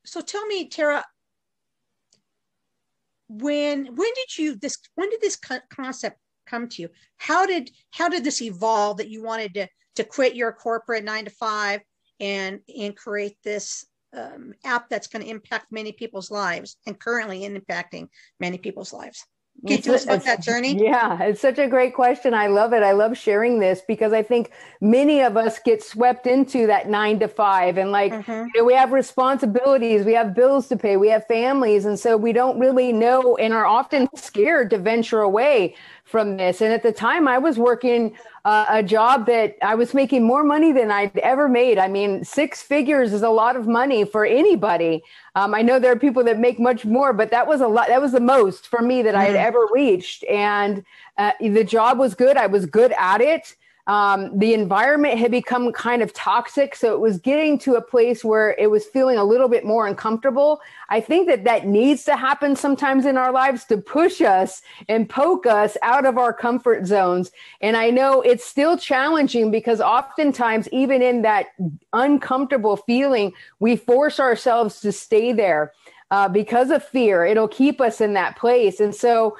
So tell me, Tara, when did this concept come to you? How did this evolve that you wanted to quit your corporate 9 to 5 and create this app that's going to impact many people's lives and currently impacting many people's lives? Can you tell us about that journey? Yeah, it's such a great question. I love it. I love sharing this because I think many of us get swept into that 9 to 5 and we have responsibilities, we have bills to pay, we have families. And so we don't really know and are often scared to venture away from this. And at the time I was working a job that I was making more money than I'd ever made. I mean, 6 figures is a lot of money for anybody. I know there are people that make much more, but that was a lot. That was the most for me that I had ever reached. And the job was good. I was good at it. The environment had become kind of toxic. So it was getting to a place where it was feeling a little bit more uncomfortable. I think that needs to happen sometimes in our lives to push us and poke us out of our comfort zones. And I know it's still challenging because oftentimes, even in that uncomfortable feeling, we force ourselves to stay there. Because of fear, it'll keep us in that place. And so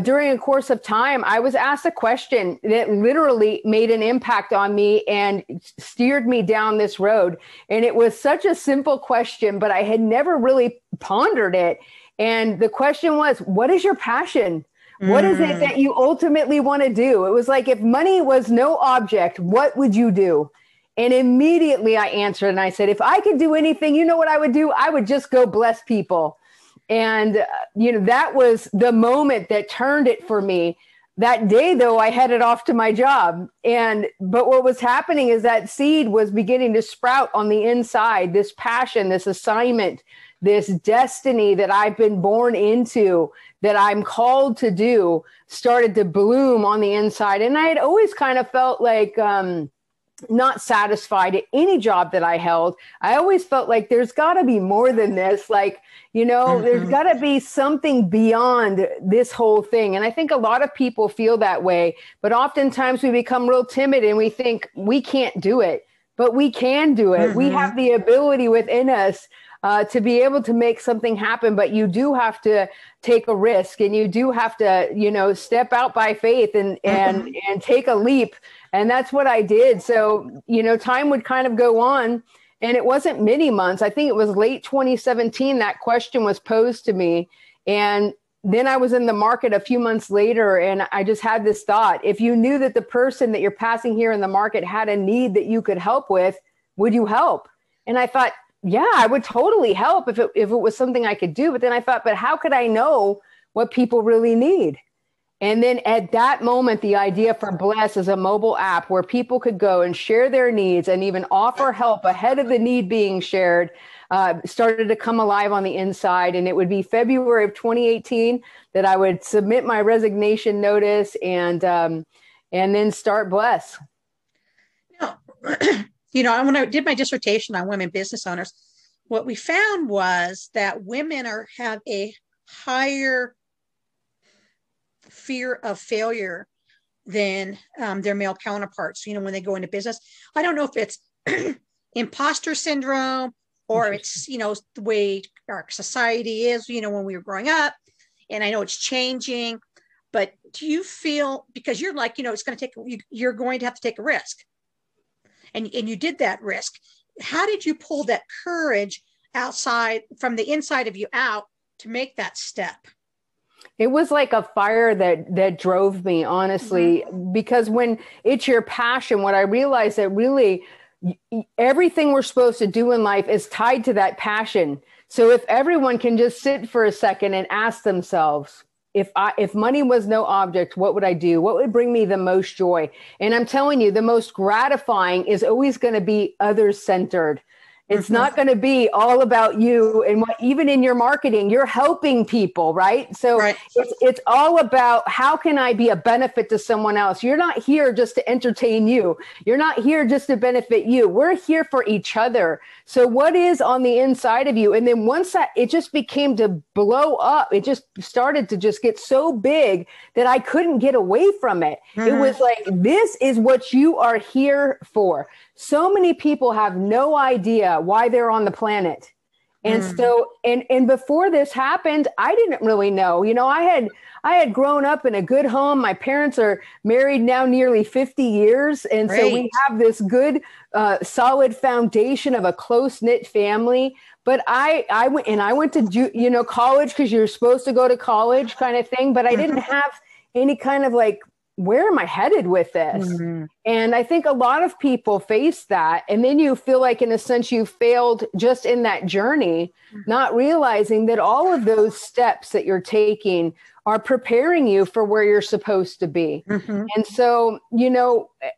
during a course of time, I was asked a question that literally made an impact on me and steered me down this road. And it was such a simple question, but I had never really pondered it. And the question was, what is your passion? What is it that you ultimately want to do? It was like, if money was no object, what would you do? And immediately I answered and I said, if I could do anything, you know what I would do? I would just go bless people. And, that was the moment that turned it for me. That day, though, I headed off to my job. But what was happening is that seed was beginning to sprout on the inside. This passion, this assignment, this destiny that I've been born into, that I'm called to do, started to bloom on the inside. And I had always kind of felt like, not satisfied at any job that I held. I always felt like there's got to be more than this. There's got to be something beyond this whole thing. And I think a lot of people feel that way, but oftentimes we become real timid and we think we can't do it, but we can do it. We have the ability within us to be able to make something happen, but you do have to take a risk and you do have to, step out by faith and take a leap. And that's what I did. So, time would kind of go on and it wasn't many months. I think it was late 2017. That question was posed to me. And then I was in the market a few months later and I just had this thought. If you knew that the person that you're passing here in the market had a need that you could help with, would you help? And I thought, yeah, I would totally help if it was something I could do. But then I thought, but how could I know what people really need? And then at that moment, the idea for Bless is a mobile app where people could go and share their needs and even offer help ahead of the need being shared, started to come alive on the inside. And it would be February of 2018 that I would submit my resignation notice and then start Bless. When I did my dissertation on women business owners, what we found was that women have a higher fear of failure than their male counterparts, when they go into business. I don't know if it's imposter syndrome or it's, the way our society is, when we were growing up. And I know it's changing, but do you feel, because you're like, it's going to you're going to have to take a risk. And you did that risk. How did you pull that courage from the inside of you out to make that step? It was like a fire that drove me, honestly, because when it's your passion, what I realized that really everything we're supposed to do in life is tied to that passion. So if everyone can just sit for a second and ask themselves, if money was no object, what would I do? What would bring me the most joy? And I'm telling you, the most gratifying is always going to be others-centered. It's not going to be all about you. And even in your marketing, you're helping people, right? So it's all about how can I be a benefit to someone else? You're not here just to entertain you. You're not here just to benefit you. We're here for each other. So what is on the inside of you? And then once it just became to blow up, it just started to just get so big that I couldn't get away from it. It was like, this is what you are here for. So many people have no idea why they're on the planet. And so, and before this happened, I didn't really know, I had grown up in a good home. My parents are married now nearly 50 years. And so we have this good, solid foundation of a close knit family. But I went to, college, because you're supposed to go to college kind of thing. But I didn't have any kind of like, where am I headed with this? And I think a lot of people face that. And then you feel like, in a sense, you failed just in that journey, not realizing that all of those steps that you're taking are preparing you for where you're supposed to be. And so,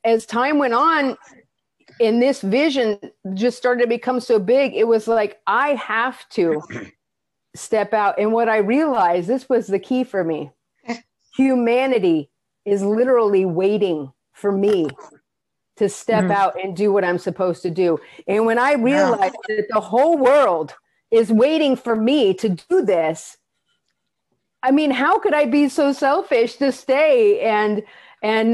as time went on, and this vision just started to become so big, it was like, I have to step out. And what I realized, this was the key for me. Humanity is literally waiting for me to step out and do what I'm supposed to do. And when I realized that the whole world is waiting for me to do this, I mean, how could I be so selfish to stay and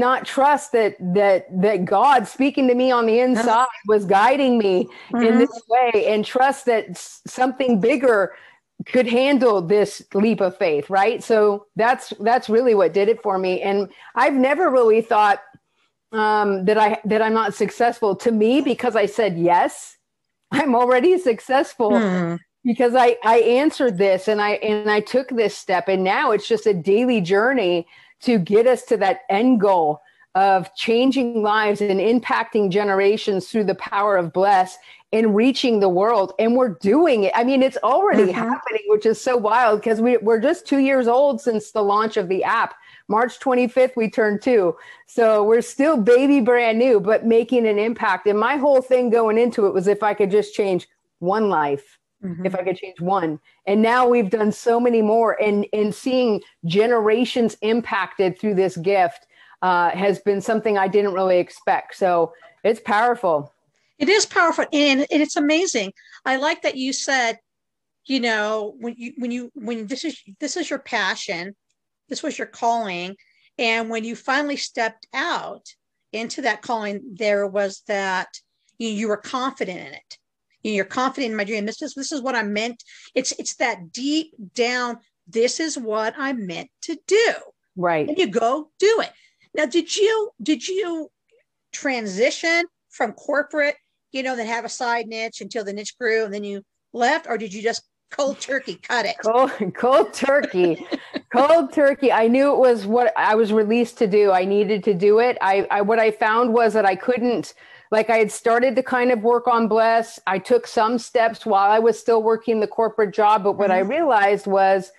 not trust that God speaking to me on the inside was guiding me in this way, and trust that something bigger could handle this leap of faith, right? So that's really what did it for me. And I've never really thought that I'm not successful. To me, because I said yes, I'm already successful because I answered this and I took this step, and now it's just a daily journey to get us to that end goal of changing lives and impacting generations through the power of Bless and reaching the world. And we're doing it. I mean, it's already happening, which is so wild, because we're just 2 years old since the launch of the app. March 25th, we turned 2. So we're still baby brand new, but making an impact. And my whole thing going into it was, if I could just change one life, if I could change one. And now we've done so many more, and seeing generations impacted through this gift has been something I didn't really expect. So it's powerful. It is powerful, and it's amazing. I like that you said, when this is your passion, this was your calling, and when you finally stepped out into that calling, there was that you were confident in it. You're confident in my dream. This is what I'm meant. It's that deep down. This is what I'm meant to do. Right. And you go do it. Now, did you transition from corporate, then have a side niche until the niche grew and then you left, or did you just cold turkey cut it? Cold turkey. Cold turkey. I knew it was what I was released to do. I needed to do it. What I found was that I couldn't, like, I had started to kind of work on Bless. I took some steps while I was still working the corporate job. But what I realized was,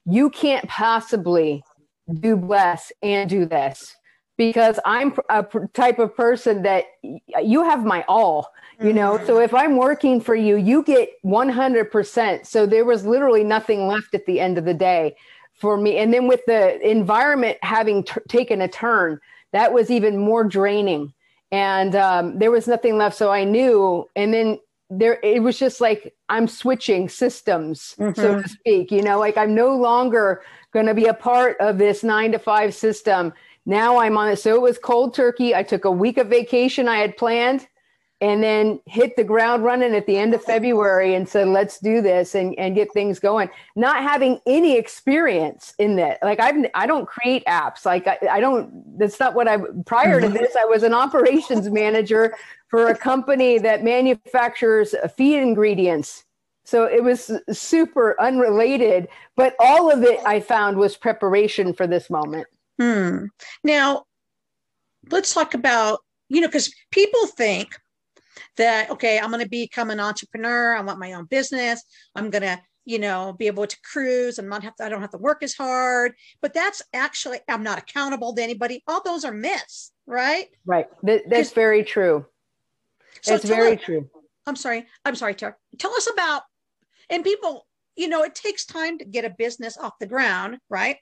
you can't possibly do Bless and do this, because I'm a type of person that you have my all, so if I'm working for you, you get 100%. So there was literally nothing left at the end of the day for me. And then with the environment having taken a turn, that was even more draining. And there was nothing left. So I knew, and then it was just like, I'm switching systems, so to speak, like I'm no longer going to be a part of this 9-to-5 system. Now I'm on it. So it was cold turkey. I took a week of vacation I had planned, and then hit the ground running at the end of February and said, let's do this and get things going. Not having any experience in that. Like I don't create apps. Like I don't, that's not what prior to this, I was an operations manager for a company that manufactures feed ingredients. So it was super unrelated, but all of it I found was preparation for this moment. Now, let's talk about, because people think that, okay, I'm going to become an entrepreneur. I want my own business. I'm going to, be able to cruise and I don't have to work as hard. But that's actually, I'm not accountable to anybody. All those are myths, right? Right. That's very true. It's very true. I'm sorry, Tara. Tell us about, and people, it takes time to get a business off the ground, right?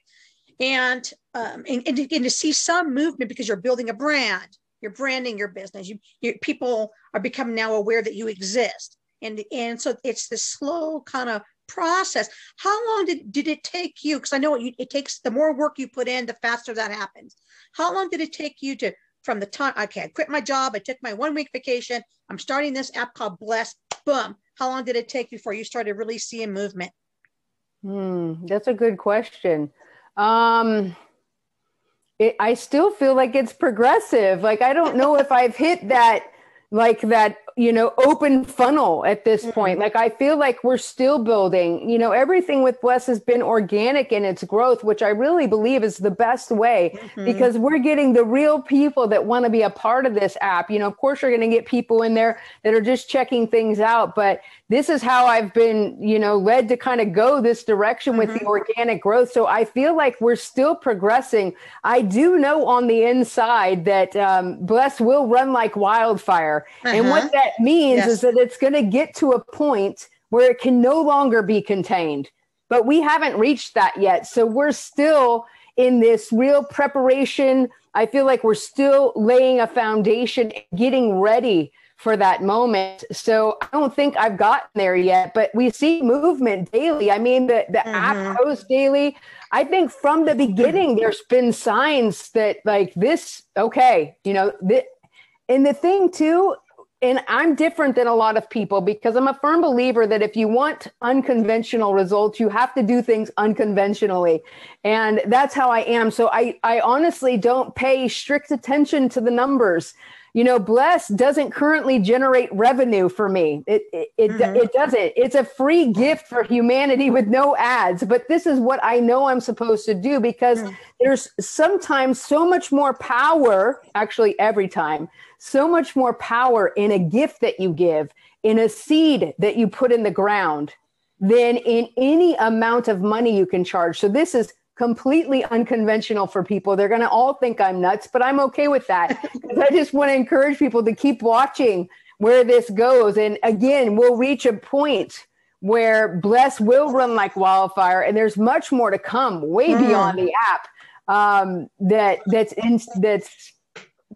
And to see some movement, because you're building a brand, you're branding your business. People are becoming now aware that you exist, and so it's this slow kind of process. How long did it take you? Because I know it takes. The more work you put in, the faster that happens. How long did it take you from the time? Okay, I quit my job. I took my 1 week vacation. I'm starting this app called Bless. boom, how long did it take before you started really seeing movement? That's a good question. I still feel like it's progressive. Like, I don't know if I've hit that, like that, open funnel at this point. Like, I feel like we're still building, everything with Bless has been organic in its growth, which I really believe is the best way, because we're getting the real people that want to be a part of this app. Of course, you're going to get people in there that are just checking things out, but this is how I've been, led to kind of go this direction with the organic growth. So I feel like we're still progressing. I do know on the inside that Bless will run like wildfire. And what that means is that it's going to get to a point where it can no longer be contained. But we haven't reached that yet. So we're still in this real preparation. I feel like we're still laying a foundation, getting ready for that moment. So I don't think I've gotten there yet, but we see movement daily. I mean, the app posts daily. I think from the beginning, there's been signs that like this, okay, and the thing too, and I'm different than a lot of people because I'm a firm believer that if you want unconventional results, you have to do things unconventionally. And that's how I am. So I honestly don't pay strict attention to the numbers. Bless doesn't currently generate revenue for me. It doesn't. It's a free gift for humanity with no ads. But this is what I know I'm supposed to do because there's sometimes so much more power, actually every time, so much more power in a gift that you give, in a seed that you put in the ground than in any amount of money you can charge. So this is completely unconventional for people. They're going to all think I'm nuts, but I'm okay with that because I just want to encourage people to keep watching where this goes. And again, we'll reach a point where Bless will run like wildfire, and there's much more to come, way beyond the app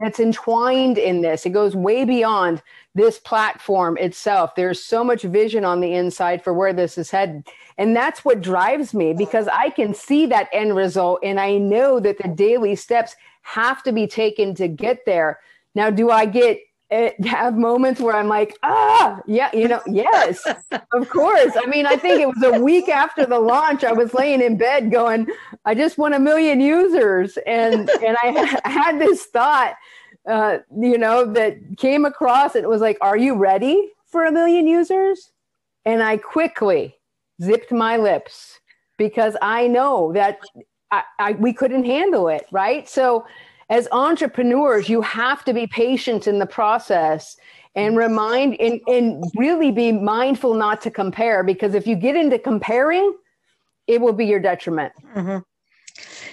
that's entwined in this. It goes way beyond this platform itself. There's so much vision on the inside for where this is headed. And that's what drives me because I can see that end result. And I know that the daily steps have to be taken to get there. Now, do I have moments where I'm like, yes, of course. I mean, I think it was a week after the launch, I was laying in bed going, I just want 1 million users. And I had this thought, that came across. It was like, are you ready for 1 million users? And I quickly zipped my lips because I know that we couldn't handle it. Right. So as entrepreneurs, you have to be patient in the process and and really be mindful not to compare, because if you get into comparing, it will be your detriment. And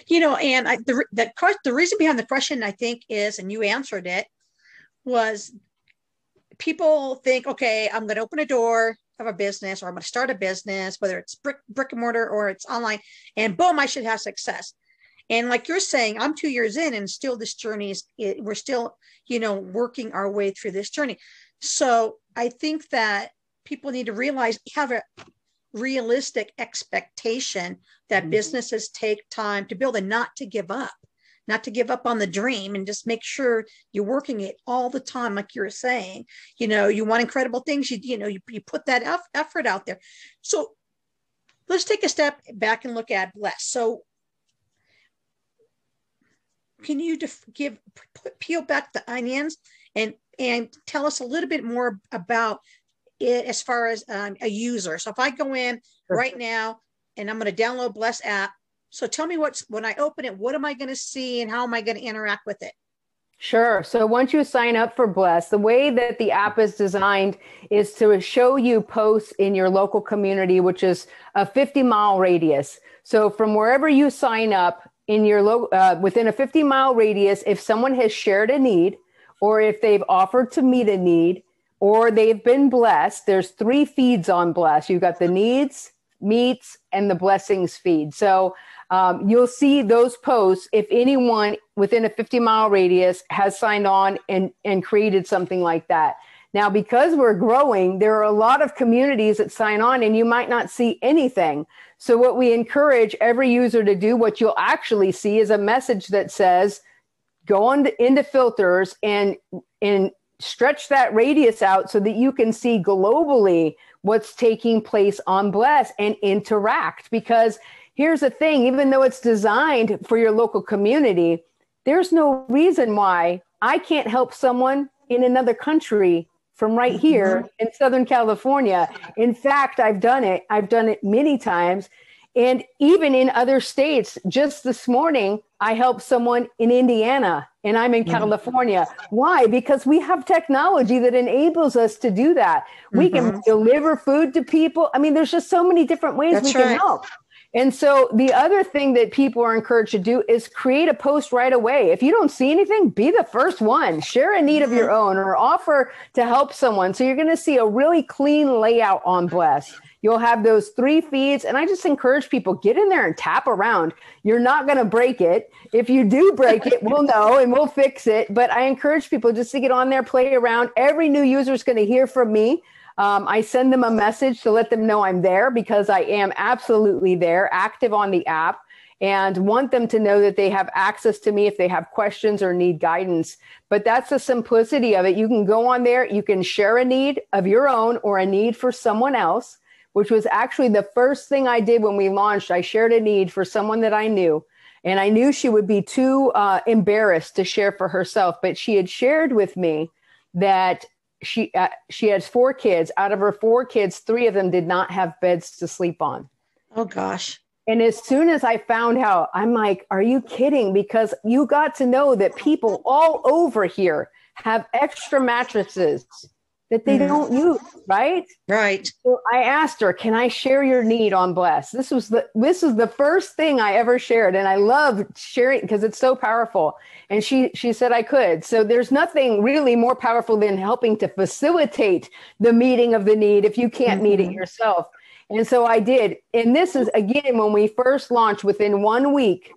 the reason behind the question, I think, is, and you answered it, was people think, okay, I'm going to open a door of a business, or I'm going to start a business, whether it's brick and mortar or it's online, and boom, I should have success. And like you're saying, I'm 2 years in and still this journey we're still, working our way through this journey. So I think that people need to realize, have a realistic expectation that businesses take time to build and not to give up on the dream, and just make sure you're working it all the time. Like you're saying, you want incredible things, you put that effort out there. So let's take a step back and look at Bless. So can you peel back the onions and tell us a little bit more about it as far as a user? So if I go in right now and I'm going to download Bless app, so tell me when I open it, what am I going to see and how am I going to interact with it? Sure. So once you sign up for Bless, the way that the app is designed is to show you posts in your local community, which is a 50-mile radius. So from wherever you sign up in your within a 50-mile radius, if someone has shared a need, or if they've offered to meet a need, or they've been blessed, there's 3 feeds on Bless. You've got the needs, meets, and the blessings feed. So you'll see those posts if anyone within a 50-mile radius has signed on and created something like that. Now, because we're growing, there are a lot of communities that sign on and you might not see anything. So what we encourage every user to do, what you'll actually see is a message that says, go into filters and stretch that radius out so that you can see globally what's taking place on Bless and interact. Because here's the thing, even though it's designed for your local community, there's no reason why I can't help someone in another country from right here in Southern California. In fact, I've done it. I've done it many times. And even in other states, just this morning, I helped someone in Indiana and I'm in California. Why? Because we have technology that enables us to do that. We can deliver food to people. I mean, there's just so many different ways we can help. And so the other thing that people are encouraged to do is create a post right away. If you don't see anything, be the first one. Share a need of your own or offer to help someone. So you're going to see a really clean layout on Bless. You'll have those 3 feeds. And I just encourage people, get in there and tap around. You're not going to break it. If you do break it, we'll know and we'll fix it. But I encourage people just to get on there, play around. Every new user is going to hear from me. I send them a message to let them know I'm there, because I am absolutely there, active on the app, and want them to know that they have access to me if they have questions or need guidance. But that's the simplicity of it. You can go on there, you can share a need of your own or a need for someone else, which was actually the first thing I did when we launched. I shared a need for someone that I knew, and I knew she would be too embarrassed to share for herself, but she had shared with me that she has 4 kids. Out of her 4 kids, 3 of them did not have beds to sleep on. Oh, gosh. And as soon as I found out, I'm like, are you kidding? Because you got to know that people all over here have extra mattresses that they don't use, right? Right. So I asked her, can I share your need on Bless? This is the first thing I ever shared. And I love sharing because it's so powerful. And she said I could. So there's nothing really more powerful than helping to facilitate the meeting of the need if you can't meet it yourself. And so I did. And this is, again, when we first launched, within 1 week,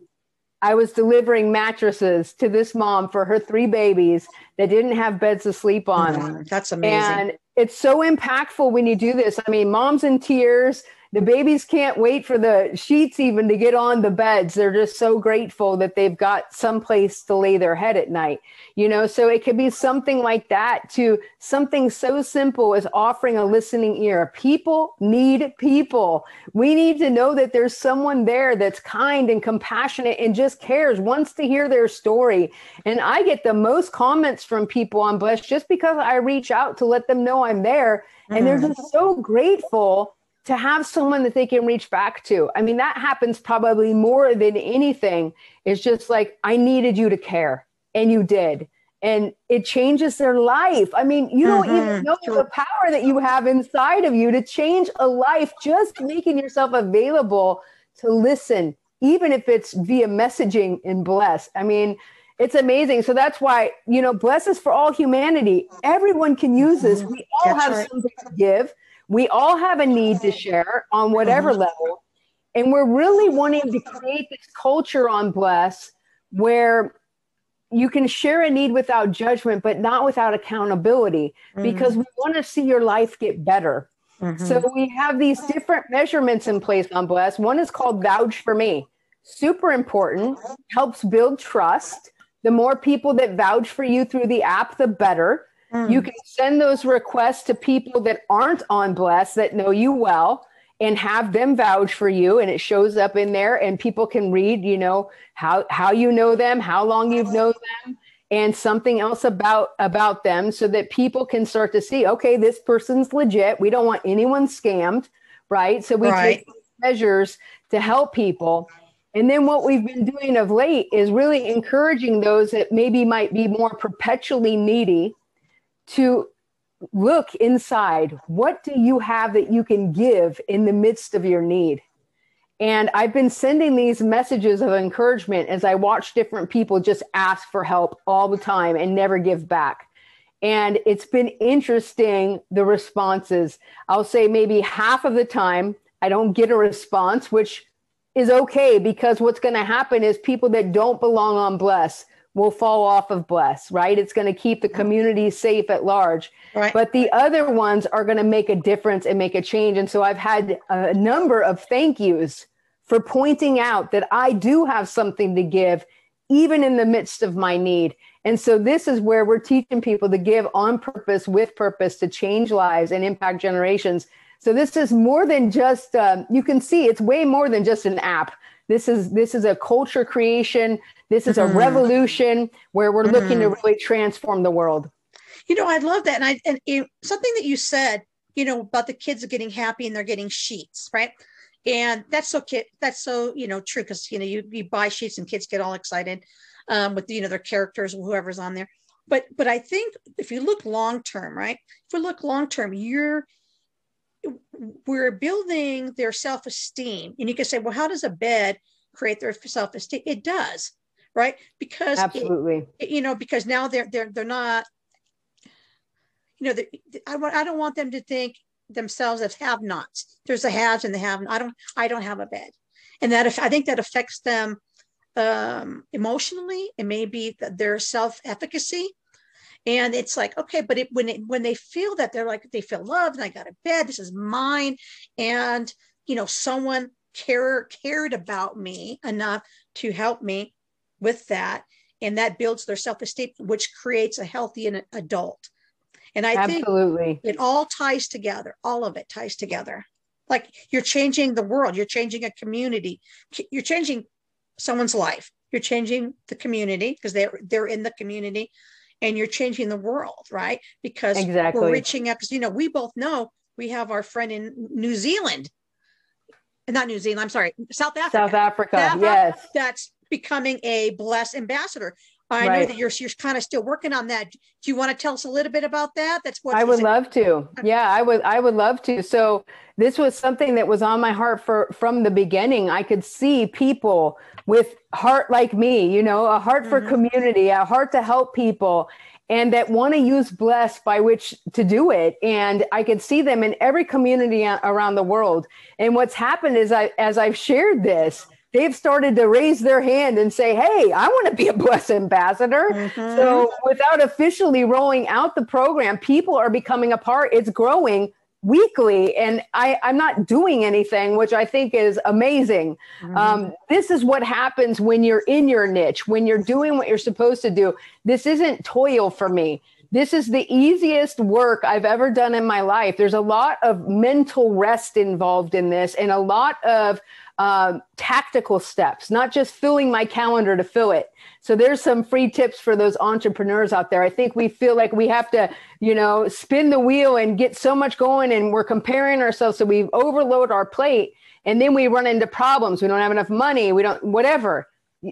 I was delivering mattresses to this mom for her 3 babies that didn't have beds to sleep on. That's amazing. And it's so impactful when you do this. I mean, mom's in tears. The babies can't wait for the sheets even to get on the beds. They're just so grateful that they've got someplace to lay their head at night. So it could be something like that, to something so simple as offering a listening ear. People need people. We need to know that there's someone there that's kind and compassionate and just cares, wants to hear their story. And I get the most comments from people on Bless just because I reach out to let them know I'm there. And they're just so grateful to have someone that they can reach back to. I mean, that happens probably more than anything. It's just like, I needed you to care, and you did. And it changes their life. I mean, you don't even know the power that you have inside of you to change a life, just making yourself available to listen, even if it's via messaging in Bless. I mean, it's amazing. So that's why, Bless is for all humanity. Everyone can use this. We all have something to give. We all have a need to share on whatever level. And we're really wanting to create this culture on Bless where you can share a need without judgment, but not without accountability, because we want to see your life get better. So we have these different measurements in place on Bless. One is called Vouch for Me. Super important, helps build trust. The more people that vouch for you through the app, the better. You can send those requests to people that aren't on Bless, that know you well, and have them vouch for you. And it shows up in there, and people can read, how you know them, how long you've known them, and something else about them, so that people can start to see, okay, this person's legit. We don't want anyone scammed, right? So we take measures to help people. And then what we've been doing of late is really encouraging those that maybe might be more perpetually needy to look inside. What do you have that you can give in the midst of your need? And I've been sending these messages of encouragement as I watch different people just ask for help all the time and never give back. And it's been interesting, the responses. I'll say maybe half of the time I don't get a response, which is okay, because what's going to happen is people that don't belong on Bless will fall off of Bless, right? It's going to keep the community safe at large. Right. But the other ones are going to make a difference and make a change. And so I've had a number of thank yous for pointing out that I do have something to give, even in the midst of my need. And so this is where we're teaching people to give on purpose, with purpose, to change lives and impact generations. So this is more than just, you can see it's way more than just an app. This is a culture creation. This is a revolution where we're looking to really transform the world. I love that. And something that you said, about the kids are getting happy and they're getting sheets, right? And that's so true, because you buy sheets and kids get all excited with their characters or whoever's on there. But I think if you look long term, right? If we look long term, we're building their self-esteem. And you can say, well, how does a bed create their self-esteem? It does, right? Because absolutely, because now they're not. I don't want them to think themselves as have-nots. There's the haves and the have. I don't have a bed, and I think that affects them emotionally, and maybe their self-efficacy. And it's like, okay, but when they feel that, they feel loved, and I got a bed, this is mine, and someone cared about me enough to help me with that, and that builds their self-esteem, which creates a healthy adult. And I absolutely think it all ties together. All of it ties together. Like, you're changing the world. You're changing a community. You're changing someone's life. You're changing the community because they're in the community, and you're changing the world, right? Because exactly. We're reaching out. Because we both know we have our friend in New Zealand, not New Zealand. I'm sorry, South Africa. South Africa, yes. That's becoming a blessed ambassador. I know that you're kind of still working on that. Do you want to tell us a little bit about that? I would love to. Yeah, I would love to. So this was something that was on my heart from the beginning. I could see people with heart like me, a heart for community, a heart to help people, and that want to use Bless by which to do it. And I could see them in every community around the world. And what's happened is as I've shared this, they've started to raise their hand and say, hey, I want to be a Bless ambassador. So without officially rolling out the program, people are becoming a part. It's growing weekly, and I'm not doing anything, which I think is amazing. This is what happens when you're in your niche, when you're doing what you're supposed to do. This isn't toil for me. This is the easiest work I've ever done in my life. There's a lot of mental rest involved in this, and a lot of tactical steps, not just filling my calendar to fill it. So there's some free tips for those entrepreneurs out there. I think we feel like we have to, spin the wheel and get so much going, and we're comparing ourselves. So we overload our plate, and then we run into problems. We don't have enough money. Whatever.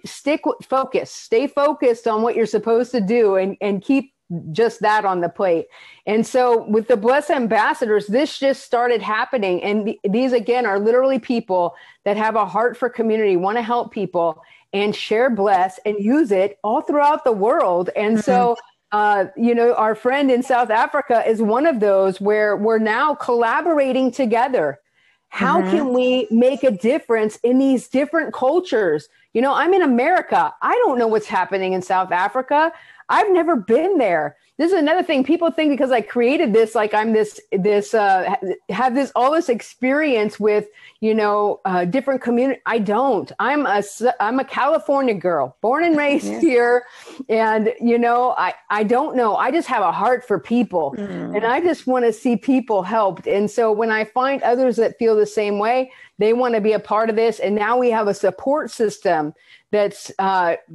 Stay focused on what you're supposed to do, and keep just that on the plate. And so with the Bless Ambassadors, this just started happening. And these, again, are literally people that have a heart for community, want to help people and share Bless and use it all throughout the world. And so, our friend in South Africa is one of those where we're now collaborating together. How can we make a difference in these different cultures? I'm in America. I don't know what's happening in South Africa. I've never been there. This is another thing. People think because I created this, like I'm have all this experience with, different community. I don't. I'm a California girl, born and raised here. And, I don't know. I just have a heart for people, and I just want to see people helped. And so when I find others that feel the same way, they want to be a part of this. And now we have a support system that's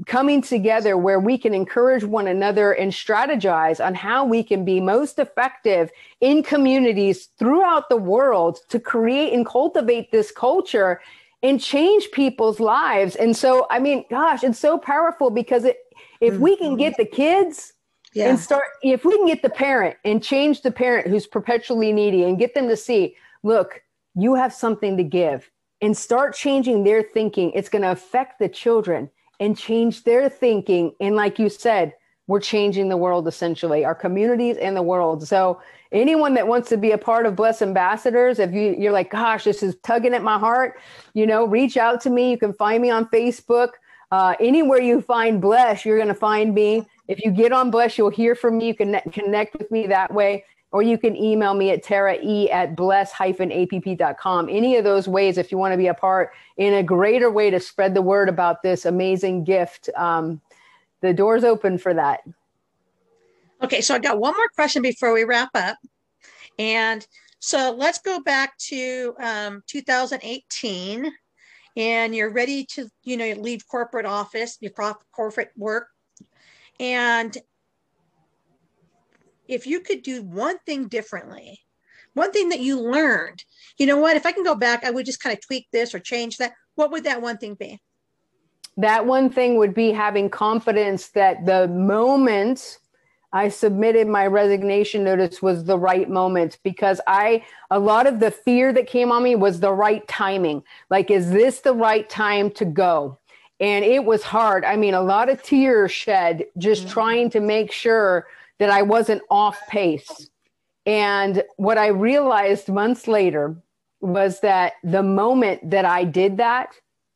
coming together where we can encourage one another and strategize on how we can be most effective in communities throughout the world to create and cultivate this culture and change people's lives. And so, gosh, it's so powerful because if we can get the kids and if we can get the parent and change the parent who's perpetually needy and get them to see, look, you have something to give, and start changing their thinking, it's going to affect the children and change their thinking. And like you said, we're changing the world, essentially, our communities and the world. So anyone that wants to be a part of Bless Ambassadors, if you're like, gosh, this is tugging at my heart, reach out to me. You can find me on Facebook. Anywhere you find Bless, you're going to find me. If you get on Bless, you'll hear from me. You can connect with me that way. or you can email me at tarae@bless-app.com. Any of those ways, if you want to be a part in a greater way to spread the word about this amazing gift, the door's open for that. Okay, so I got one more question before we wrap up. And so let's go back to 2018, and you're ready to, leave corporate office, your corporate work. And if you could do one thing differently, one thing that you learned, you know what, if I can go back, I would just kind of tweak this or change that. What would that one thing be? That one thing would be having confidence that the moment I submitted my resignation notice was the right moment, because a lot of the fear that came on me was the right timing. Like, is this the right time to go? And it was hard. I mean, a lot of tears shed just trying to make sure that I wasn't off pace. And what I realized months later was that the moment that I did that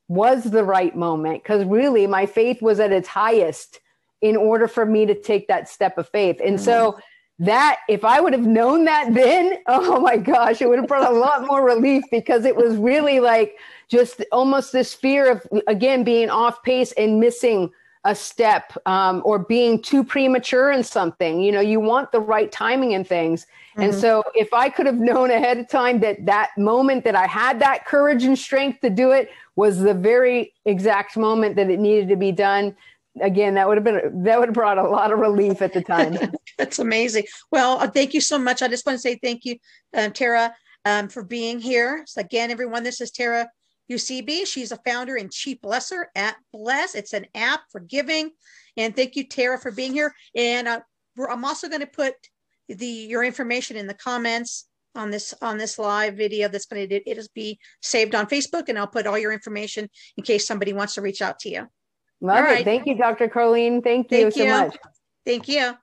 was the right moment, because really my faith was at its highest in order for me to take that step of faith. And so that, if I would have known that then, oh my gosh, it would have brought a lot more relief, because it was really like just almost this fear of, again, being off pace and missing a step, or being too premature in something. You want the right timing in things. And so if I could have known ahead of time that moment that I had that courage and strength to do it was the very exact moment that it needed to be done, again, that would have brought a lot of relief at the time. That's amazing. Well, thank you so much. I just want to say thank you, Tara, for being here. So again, everyone, this is Tara Eusebi. She's a founder and chief blesser at Bless. It's an app for giving. And thank you, Tara, for being here. And I'm also going to put your information in the comments on this live video. That's going to be saved on Facebook, and I'll put all your information in case somebody wants to reach out to you. Love it. Thank you, Dr. Carlene. Thank you so much. Thank you.